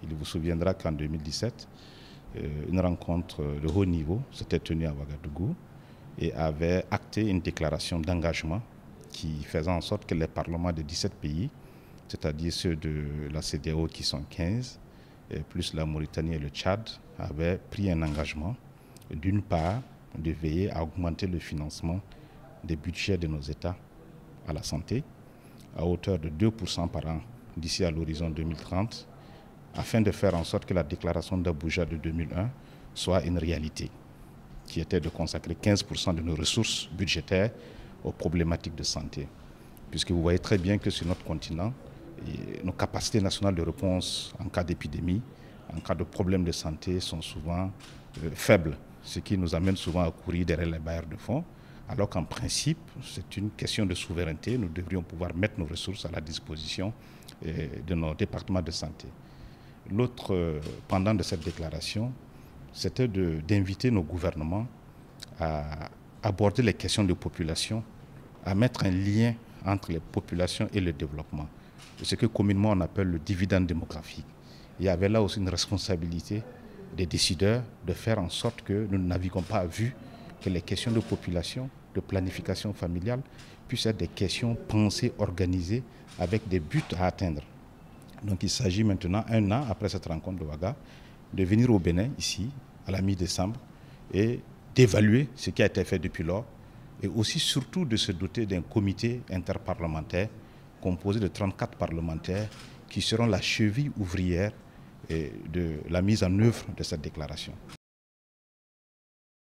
Il vous souviendra qu'en 2017, une rencontre de haut niveau s'était tenue à Ouagadougou et avait acté une déclaration d'engagement qui faisait en sorte que les parlements de 17 pays, c'est-à-dire ceux de la CEDEAO qui sont 15, plus la Mauritanie et le Tchad, avaient pris un engagement, d'une part, de veiller à augmenter le financement des budgets de nos États à la santé, à hauteur de 2% par an d'ici à l'horizon 2030, afin de faire en sorte que la déclaration d'Abuja de 2001 soit une réalité, qui était de consacrer 15% de nos ressources budgétaires aux problématiques de santé. Puisque vous voyez très bien que sur notre continent, nos capacités nationales de réponse en cas d'épidémie, en cas de problèmes de santé sont souvent faibles, ce qui nous amène souvent à courir derrière les bailleurs de fonds, alors qu'en principe, c'est une question de souveraineté. Nous devrions pouvoir mettre nos ressources à la disposition de nos départements de santé. L'autre pendant de cette déclaration, c'était d'inviter nos gouvernements à aborder les questions de population, à mettre un lien entre les populations et le développement. Ce que communément on appelle le dividende démographique. Il y avait là aussi une responsabilité des décideurs de faire en sorte que nous n'avons pas vu que les questions de population, de planification familiale puissent être des questions pensées, organisées, avec des buts à atteindre. Donc il s'agit maintenant, un an après cette rencontre de Ouaga, de venir au Bénin, ici, à la mi-décembre, et d'évaluer ce qui a été fait depuis lors, et aussi surtout de se doter d'un comité interparlementaire composé de 34 parlementaires qui seront la cheville ouvrière de la mise en œuvre de cette déclaration.